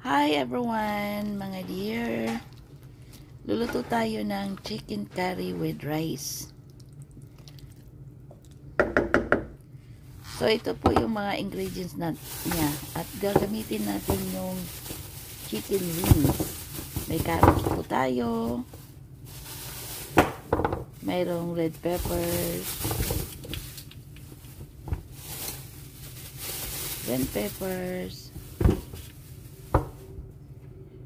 Hi everyone, mga dear. Luluto tayo ng chicken curry with rice. So ito po yung mga ingredients niya. At gagamitin natin yung chicken wings. May carrots po tayo. Mayroong red peppers. Green peppers.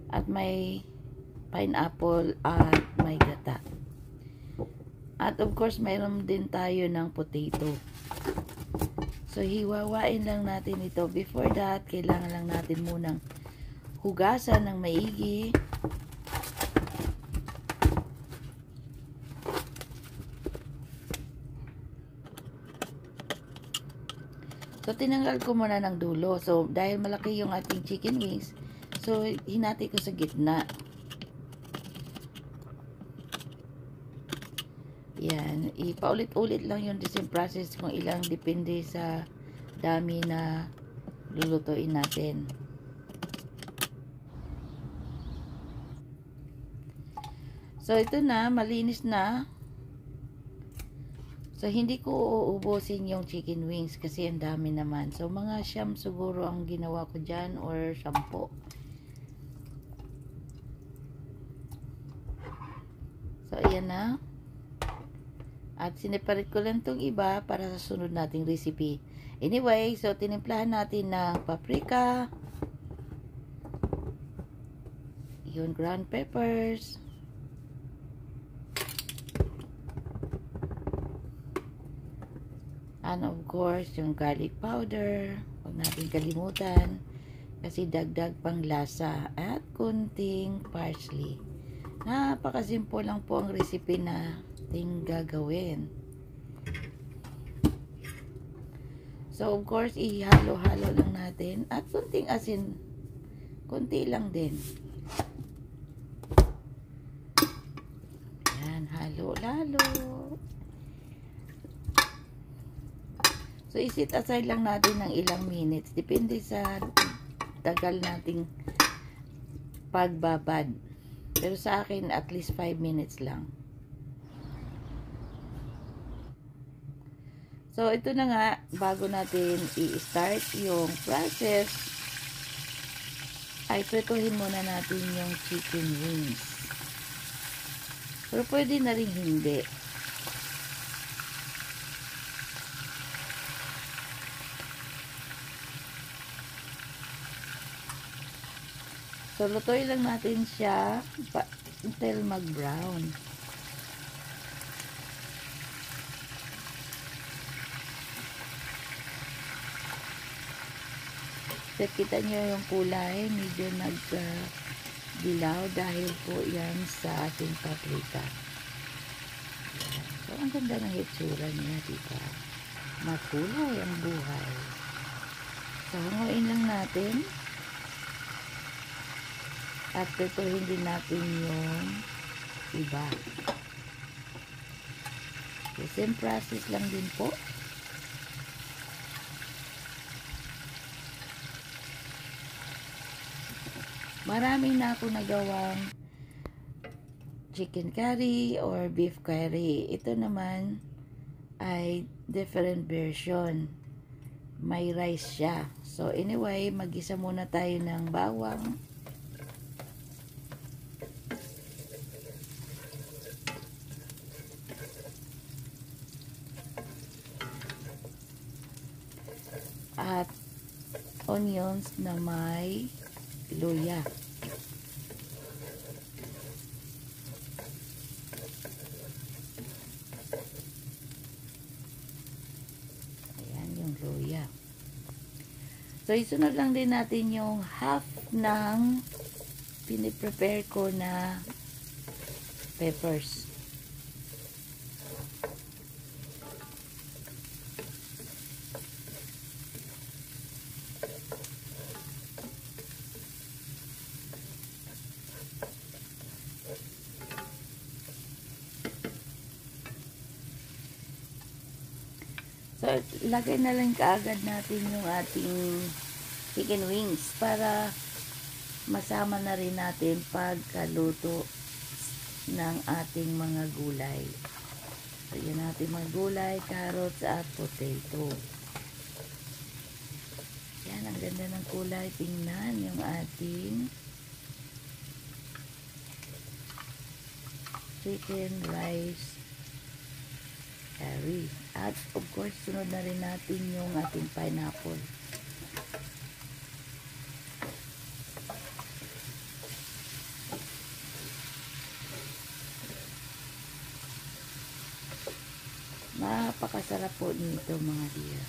At may pineapple at may gata. At of course, mayroon din tayo ng potato. So, hiwawain lang natin ito. Before that, kailangan lang natin munang hugasan ng maigi. So, tinanggal ko muna ng dulo. So, dahil malaki yung ating chicken wings, so, hinati ko sa gitna. Yan. Ipaulit-ulit lang yung the same process kung ilang depende sa dami na lulutuin natin. So, ito na. Malinis na. So, hindi ko uubusin yung chicken wings kasi ang dami naman. So, mga siyam siguro ang ginawa ko dyan or 10. So, ayan na. At sineparate ko lang itong iba para sa sunod nating recipe. Anyway, so tinimplahan natin ng paprika. Yung ground peppers. And of course, yung garlic powder. Huwag natin kalimutan. Kasi dagdag pang lasa. At kunting parsley. Napakasimple lang po ang recipe na ating gagawin. So, of course, ihalo-halo lang natin. At kunting asin. Kunti lang din. Yan, halo-lalo. So, isit aside lang natin ng ilang minutes. Depende sa tagal nating pagbabad. Pero sa akin, at least 5 minutes lang. So, ito na nga, bago natin i-start yung process, ay prituhin muna natin yung chicken wings. Pero pwede na rin hindi. So, lutuin lang natin siya until mag-brown. So, kita nyo yung kulay, medyo nag-dilaw dahil po yan sa ating paprika. So, ang ganda ng hitsura niya, diba? Makulay ang buhay. So, hanguin lang natin. At prituhin din natin yung iba. The same process lang din po. Maraming na ako nagawang chicken curry or beef curry. Ito naman ay different version. May rice siya. So anyway, mag-isa muna tayo ng bawang. At onions na may luya. Ayan yung luya. So, isunod lang din natin yung half ng piniprepare ko na peppers. So, lagay na lang kaagad natin yung ating chicken wings para masama na rin natin pagkaluto ng ating mga gulay. So, yan natin mga gulay, carrots at potato. Yan, ang ganda ng kulay. Tingnan yung ating chicken rice curry. At of course, sunod na rin natin yung ating pineapple. Napakasarap po nito mga dear.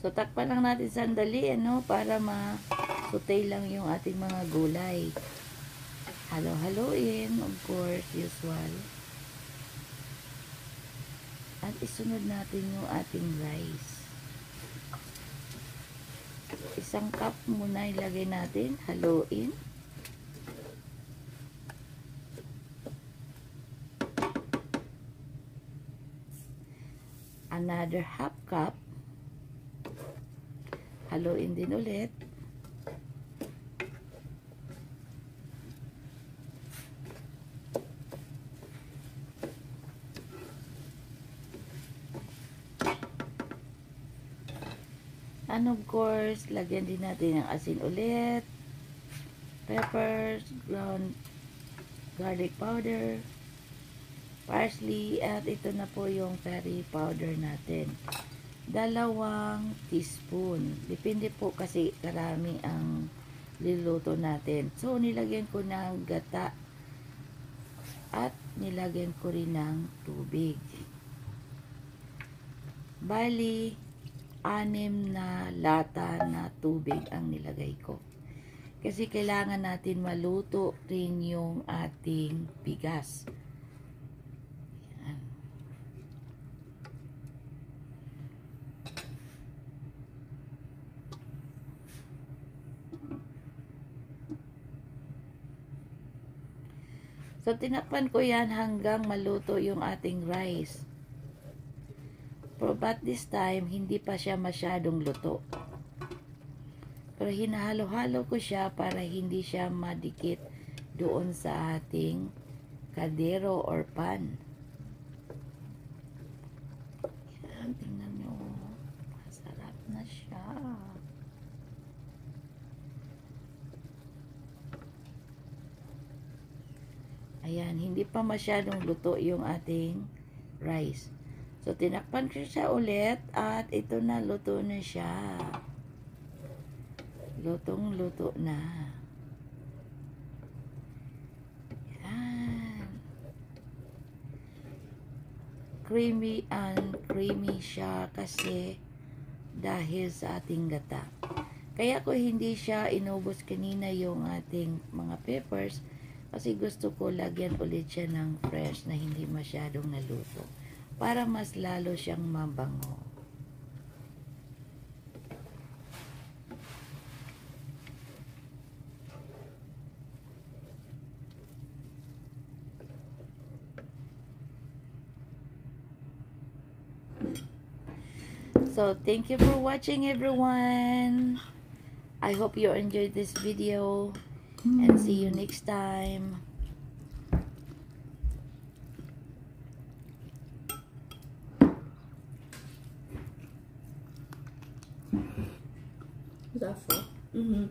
So, takpan lang natin sandali, para ma-saute lang yung ating mga gulay. Halo-haloin, of course, usual. At isunod natin yung ating rice. 1 cup muna ilagay natin, haluin. Another 1/2 cup. Haluin din ulit. And of course, lagyan din natin ng asin ulit, peppers, ground garlic powder, parsley, at ito na po yung curry powder natin. 2 teaspoon. Depende po kasi karami ang luluto natin. So, nilagyan ko ng gata at nilagyan ko rin ng tubig. Bali, 6 na lata na tubig ang nilagay ko. Kasi kailangan natin maluto rin yung ating bigas. Yan. So, tinakpan ko yan hanggang maluto yung ating rice. But this time, hindi pa siya masyadong luto. Pero hinahalo-halo ko siya para hindi siya madikit doon sa ating kaldero or pan. Yan, tingnan nyo. Masarap na siya. Ayan, hindi pa masyadong luto yung ating rice. So, tinakpan ko siya ulit at ito na, luto na siya. Lutong-luto na. Yan. Creamy and creamy siya kasi dahil sa ating gata. Kaya ko hindi siya inubos kanina yung ating mga peppers kasi gusto ko lagyan ulit siya ng fresh na hindi masyadong naluto, para mas lalo siyang mabango. So, thank you for watching everyone. I hope you enjoyed this video and see you next time. Is that full? Mm-hmm.